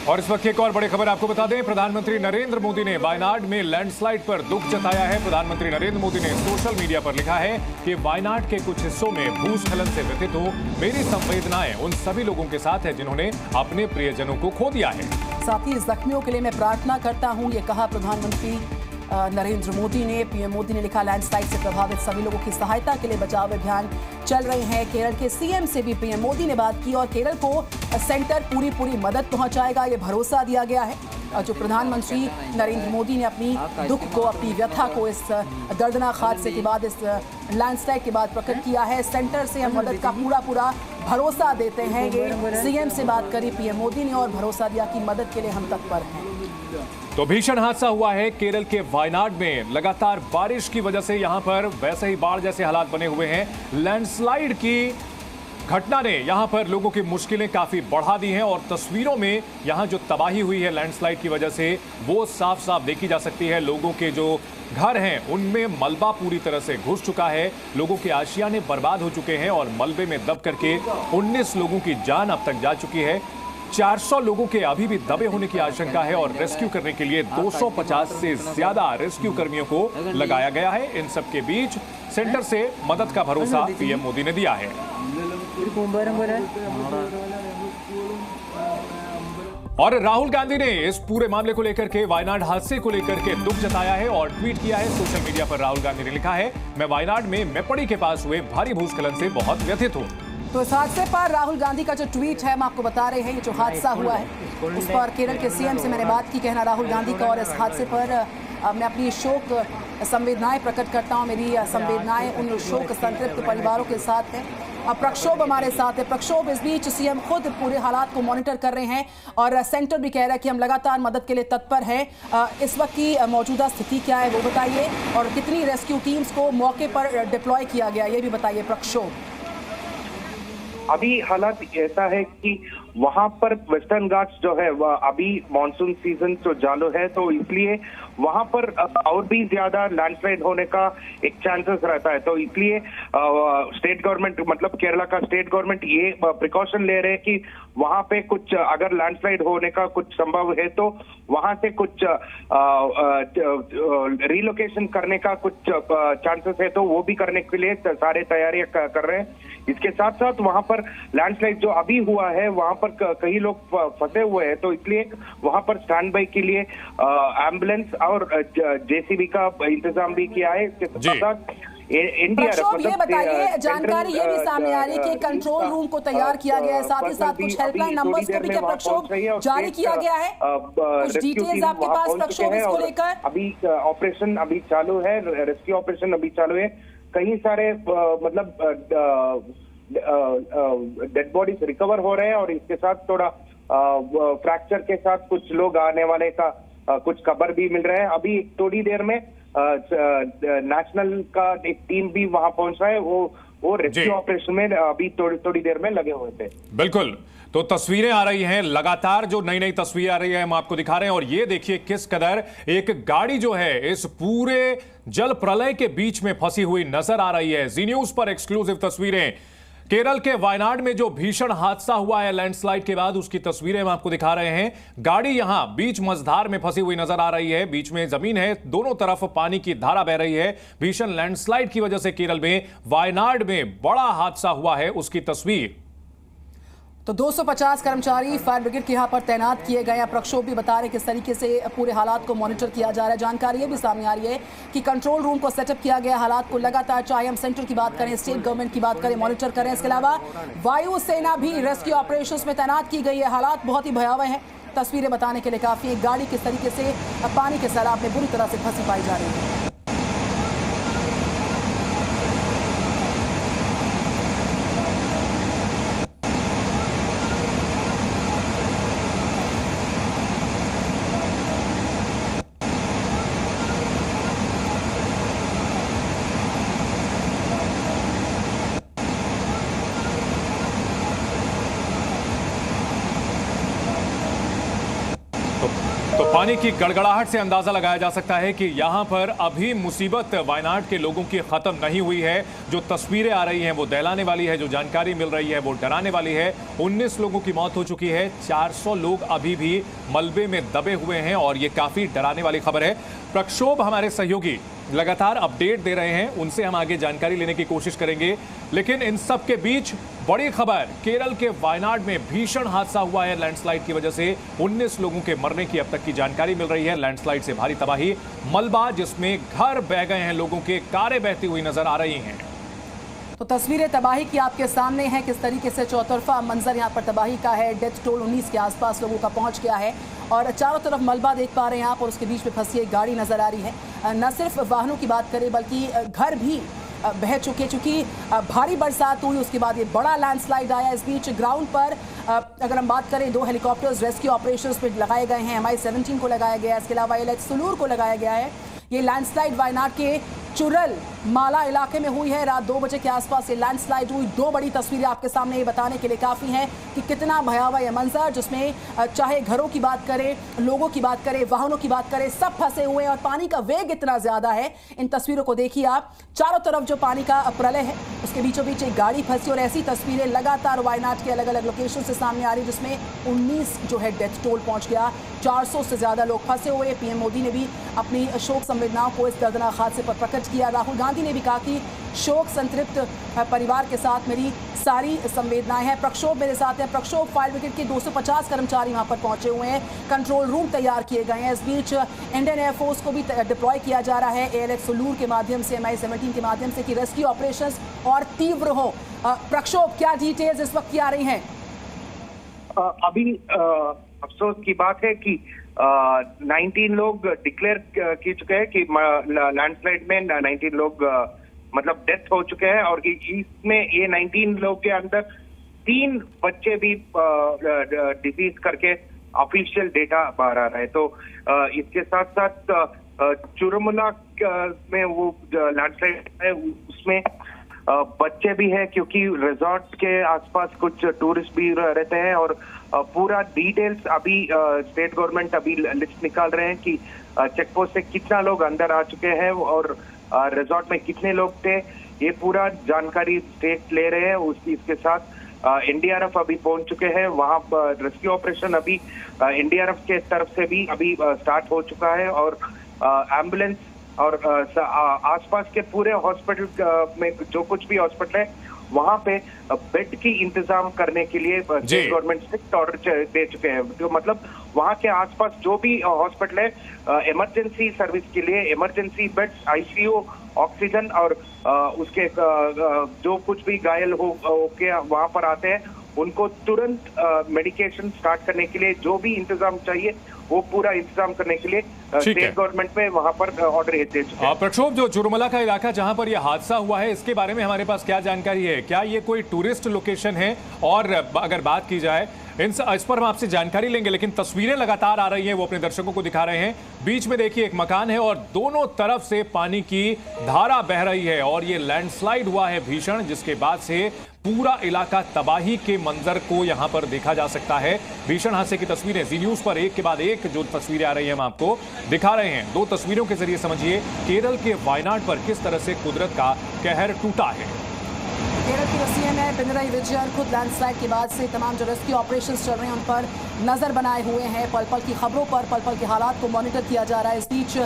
और इस वक्त एक और बड़ी खबर आपको बता दें, प्रधानमंत्री नरेंद्र मोदी ने वायनाड में लैंडस्लाइड पर दुख जताया है। प्रधानमंत्री नरेंद्र मोदी ने सोशल मीडिया पर लिखा है कि वायनाड के कुछ हिस्सों में भूस्खलन से व्यथित हो, मेरी संवेदनाएं उन सभी लोगों के साथ है जिन्होंने अपने प्रियजनों को खो दिया है। साथ ही जख्मियों के लिए मैं प्रार्थना करता हूं, ये कहा प्रधानमंत्री नरेंद्र मोदी ने। पीएम मोदी ने लिखा, लैंडस्लाइड से प्रभावित सभी लोगों की सहायता के लिए बचाव अभियान चल रहे हैं। केरल के सीएम से भी पीएम मोदी ने बात की और केरल को सेंटर पूरी मदद पहुंचाएगा, ये भरोसा दिया गया है। जो प्रधानमंत्री नरेंद्र मोदी ने अपनी दुख को, अपनी व्यथा को इस दर्दनाक हादसे के बाद, इस लैंडस्लाइड के बाद प्रकट किया है। सेंटर से हम मदद का पूरा भरोसा देते हैं, ये सीएम से बात करी पीएम मोदी ने और भरोसा दिया कि मदद के लिए हम तत्पर हैं। तो भीषण हादसा हुआ है केरल के वायनाड में। लगातार बारिश की वजह से यहां पर वैसे ही बाढ़ जैसे हालात बने हुए हैं। लैंडस्लाइड की घटना ने यहां पर लोगों की मुश्किलें काफी बढ़ा दी हैं और तस्वीरों में यहां जो तबाही हुई है लैंडस्लाइड की वजह से वो साफ साफ देखी जा सकती है। लोगों के जो घर हैं उनमें मलबा पूरी तरह से घुस चुका है, लोगों के आशियाने बर्बाद हो चुके हैं और मलबे में दब करके 19 लोगों की जान अब तक जा चुकी है। 400 लोगों के अभी भी दबे होने की आशंका है और रेस्क्यू करने के लिए 250 से ज्यादा रेस्क्यू कर्मियों को लगाया गया है। इन सब के बीच सेंटर से मदद का भरोसा पीएम मोदी ने दिया है। और राहुल गांधी ने इस पूरे मामले को लेकर के, वायनाड हादसे को लेकर के दुख जताया है और ट्वीट किया है। सोशल मीडिया पर राहुल गांधी ने लिखा है, मैं वायनाड में मेप्पड़ी के पास हुए भारी भूस्खलन से बहुत व्यथित हूं। तो इस हादसे पर राहुल गांधी का जो ट्वीट है, हम आपको बता रहे हैं, ये जो हादसा हुआ है उस पर केरल के सीएम से मैंने बात की, कहना राहुल गांधी का। और इस हादसे पर मैं अपनी शोक संवेदनाएं प्रकट करता हूं। मेरी संवेदनाएं उन शोक संतृप्त परिवारों के साथ है। अब प्रक्षोभ हमारे साथ है। प्रक्षोभ इस बीच सीएम खुद पूरे हालात को मॉनिटर कर रहे हैं और सेंटर भी कह रहा है कि हम लगातार मदद के लिए तत्पर हैं। इस वक्त की मौजूदा स्थिति क्या है वो बताइए, और कितनी रेस्क्यू टीम्स को मौके पर डिप्लॉय किया गया ये भी बताइए प्रक्षोभ। अभी हालात ऐसा है कि वहां पर वेस्टर्न घाट्स जो है वह अभी मानसून सीजन तो चालू है, तो इसलिए वहां पर और भी ज्यादा लैंडस्लाइड होने का एक चांसेस रहता है। तो इसलिए स्टेट गवर्नमेंट, मतलब केरला का स्टेट गवर्नमेंट ये प्रिकॉशन ले रहे हैं कि वहां पे कुछ अगर लैंडस्लाइड होने का कुछ संभव है तो वहां से कुछ रिलोकेशन करने का कुछ चांसेस है, तो वो भी करने के लिए सारे तैयारियां कर रहे हैं। इसके साथ साथ वहां पर लैंडस्लाइड जो अभी हुआ है वहां पर कई लोग फंसे हुए हैं, तो इसलिए वहां पर स्टैंड बाई के लिए एम्बुलेंस और जेसीबी का इंतजाम भी किया है। इसके साथ साथ प्रक्षोभ ये बताइए, जानकारी ये भी सामने आ रही है कि कंट्रोल रूम को तैयार किया गया है, साथ ही साथ कुछ हेल्पलाइन नंबर्स को भी क्या प्रक्षोभ जारी किया गया है? कुछ डिटेल्स आपके पास प्रक्षोभ इसको लेकर? अभी ऑपरेशन अभी चालू है, रेस्क्यू ऑपरेशन अभी चालू है। कई सारे मतलब डेड बॉडीज रिकवर हो रहे हैं और इसके साथ थोड़ा फ्रैक्चर के साथ कुछ लोग आने वाले का कुछ खबर भी मिल रहा है। अभी थोड़ी देर में नेशनल का एक टीम भी वहां पहुंच रहा है, वो रेस्क्यू ऑपरेशन में अभी थोड़ी देर में लगे हुए थे। बिल्कुल, तो तस्वीरें आ रही हैं, लगातार जो नई तस्वीरें आ रही है हम आपको दिखा रहे हैं। और ये देखिए किस कदर एक गाड़ी जो है इस पूरे जल प्रलय के बीच में फंसी हुई नजर आ रही है। जी न्यूज पर एक्सक्लूसिव तस्वीरें, केरल के वायनाड में जो भीषण हादसा हुआ है लैंडस्लाइड के बाद, उसकी तस्वीरें हम आपको दिखा रहे हैं। गाड़ी यहां बीच मझधार में फंसी हुई नजर आ रही है, बीच में जमीन है, दोनों तरफ पानी की धारा बह रही है। भीषण लैंडस्लाइड की वजह से केरल में वायनाड में बड़ा हादसा हुआ है, उसकी तस्वीर। तो 250 कर्मचारी फायर ब्रिगेड के यहाँ पर तैनात किए गए हैं। प्रक्षोभ भी बता रहे किस तरीके से पूरे हालात को मॉनिटर किया जा रहा है। जानकारी ये भी सामने आ रही है कि कंट्रोल रूम को सेटअप किया गया, हालात को लगातार, चाहे हम सेंटर की बात करें, स्टेट गवर्नमेंट की बात करें, मॉनिटर करें। इसके अलावा वायुसेना भी रेस्क्यू ऑपरेशंस में तैनात की गई है। हालात बहुत ही भयावह हैं, तस्वीरें बताने के लिए काफी। एक गाड़ी किस तरीके से पानी के सैलाब में बुरी तरह से फंसी पाई जा रही है। तो पानी की गड़गड़ाहट से अंदाजा लगाया जा सकता है कि यहां पर अभी मुसीबत वायनाड के लोगों की खत्म नहीं हुई है। जो तस्वीरें आ रही हैं वो दहलाने वाली है, जो जानकारी मिल रही है वो डराने वाली है। 19 लोगों की मौत हो चुकी है, 400 लोग अभी भी मलबे में दबे हुए हैं और ये काफी डराने वाली खबर है। प्रक्षोभ हमारे सहयोगी लगातार अपडेट दे रहे हैं, उनसे हम आगे जानकारी लेने की कोशिश करेंगे। लेकिन इन सब के बीच बड़ी खबर, केरल के वायनाड में भीषण हादसा हुआ है लैंडस्लाइड की वजह से। 19 लोगों के मरने की अब तक की जानकारी मिल रही है। लैंडस्लाइड से भारी तबाही, मलबा जिसमें घर बह गए हैं लोगों के, कारें बहती हुई नजर आ रही हैं। तो तस्वीरें तबाही की आपके सामने हैं, किस तरीके से चौतरफा मंजर यहाँ पर तबाही का है। डेथ टोल 19 के आसपास लोगों का पहुंच गया है और चारों तरफ मलबा देख पा रहे हैं आप और उसके बीच में फंसी एक गाड़ी नजर आ रही है। न सिर्फ वाहनों की बात करें बल्कि घर भी बह चुके, चूंकि भारी बरसात हुई उसके बाद ये बड़ा लैंडस्लाइड आया। इस बीच ग्राउंड पर अगर हम बात करें 2 हेलीकॉप्टर्स रेस्क्यू ऑपरेशंस पे लगाए गए हैं। MI-17 को लगाया गया है, इसके अलावा LH सुलूर को लगाया गया है। ये लैंडस्लाइड वायनाड के चुरल माला इलाके में हुई है। रात 2 बजे के आसपास ये लैंडस्लाइड हुई। 2 बड़ी तस्वीरें आपके सामने ये बताने के लिए काफ़ी हैं कि कितना भयावह ये मंजर, जिसमें चाहे घरों की बात करें, लोगों की बात करें, वाहनों की बात करें, सब फंसे हुए हैं और पानी का वेग इतना ज़्यादा है। इन तस्वीरों को देखिए आप, चारों तरफ जो पानी का प्रलय है उसके बीचों बीच एक गाड़ी फंसी और ऐसी तस्वीरें लगातार वायनाड के अलग अलग लोकेशन से सामने आ रही, जिसमें 19 जो है डेथ टोल पहुँच गया। 400 से ज़्यादा लोग फंसे हुए। PM मोदी ने भी अपनी शोक संवेदनाओं को इस दर्दनाक हादसे पर प्रकट किया। राहुल गांधी ने भी कहा कि शोक संतृप्त परिवार के साथ मेरी सारी संवेदनाएं हैं। प्रक्षोभ मेरे साथ हैं। प्रक्षोभ फायर ब्रिगेड के 250 कर्मचारी वहां पर पहुंचे हुए हैं। कंट्रोल रूम तैयार किए गए हैं। इस बीच इंडियन एयरफोर्स को भी डिप्लॉय किया जा रहा है ALH सुलूर के माध्यम से, MI-17 के माध्यम से, कि रेस्क्यू ऑपरेशंस और तीव्र हो। प्रक्षोभ, क्या डिटेल्स इस वक्त की आ रही हैं? अभी अफसोस की बात है कि 19 लोग डिक्लेयर की चुके हैं कि लैंडस्लाइड में 19 लोग मतलब डेथ हो चुके हैं और इसमें ये 19 लोग के अंदर 3 बच्चे भी डिजीज करके ऑफिशियल डेटा बाहर आ रहा है। तो इसके साथ साथ चुरमुला में वो लैंडस्लाइड है उसमें बच्चे भी हैं, क्योंकि रिजॉर्ट के आसपास कुछ टूरिस्ट भी रहते हैं और पूरा डिटेल्स अभी स्टेट गवर्नमेंट अभी लिस्ट निकाल रहे हैं कि चेक पोस्ट से कितना लोग अंदर आ चुके हैं और रिजॉर्ट में कितने लोग थे। ये पूरा जानकारी स्टेट ले रहे हैं। इसके साथ NDRF अभी पहुंच चुके हैं वहां। रेस्क्यू ऑपरेशन अभी NDRF के तरफ से भी अभी स्टार्ट हो चुका है और एम्बुलेंस और आसपास के पूरे हॉस्पिटल में जो कुछ भी हॉस्पिटल है वहां पे बेड की इंतजाम करने के लिए स्टेट गवर्नमेंट स्ट्रिक्ट ऑर्डर दे चुके हैं। तो मतलब वहां के आसपास जो भी हॉस्पिटल है इमरजेंसी सर्विस के लिए इमरजेंसी बेड्स, ICU, ऑक्सीजन और उसके जो कुछ भी घायल हो के वहां पर आते हैं उनको तुरंत मेडिकेशन स्टार्ट करने के लिए जो भी इंतजाम चाहिए वो पूरा इंतजाम करने के लिए स्टेट गवर्नमेंट में वहां पर ऑर्डर दे चुके हैं। प्रक्षोभ, जो चुरमुला का इलाका जहां पर यह हादसा हुआ है इसके बारे में हमारे पास क्या जानकारी है? क्या ये कोई टूरिस्ट लोकेशन है? और अगर बात की जाए इस पर हम आपसे जानकारी लेंगे, लेकिन तस्वीरें लगातार आ रही हैं, वो अपने दर्शकों को दिखा रहे हैं। बीच में देखिए एक मकान है और दोनों तरफ से पानी की धारा बह रही है और ये लैंडस्लाइड हुआ है भीषण, जिसके बाद से पूरा इलाका तबाही के मंजर को यहां पर देखा जा सकता है। भीषण हादसे की तस्वीरें जी न्यूज पर एक के बाद एक जो तस्वीरें आ रही हैं हम आपको दिखा रहे हैं। 2 तस्वीरों के जरिए समझिए केरल के वायनाड पर किस तरह से कुदरत का कहर टूटा है। केरल की CM है पिनराई विजयन खुद लैंडस्लाइड के बाद से तमाम जो रेस्क्यू ऑपरेशंस चल रहे हैं उन पर नजर बनाए हुए हैं। पल पल की खबरों पर, पल पल के हालात को मॉनिटर किया जा रहा है। इस बीच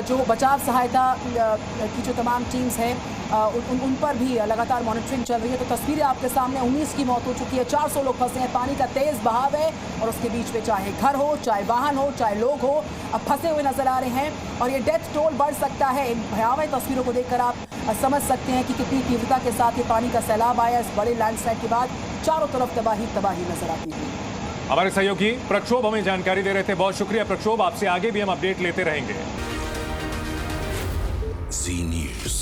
जो बचाव सहायता की जो तमाम टीम्स हैं उन पर भी लगातार मॉनिटरिंग चल रही है। तो तस्वीरें आपके सामने, 19 की मौत हो चुकी है, 400 लोग फंसे हैं, पानी का तेज बहाव है और उसके बीच में चाहे घर हो, चाहे वाहन हो, चाहे लोग हो, अब फंसे हुए नजर आ रहे हैं और ये डेथ टोल बढ़ सकता है। इन भयावह तस्वीरों को देखकर आप समझ सकते हैं कि कितनी तीव्रता के साथ ये पानी का सैलाब आया। इस बड़े लैंडस्लाइड के बाद चारों तरफ तबाही तबाही नजर आती है। हमारे सहयोगी प्रक्षोभ हमें जानकारी दे रहे थे, बहुत शुक्रिया प्रक्षोभ। आपसे आगे भी हम अपडेट लेते रहेंगे। जी न्यूज़।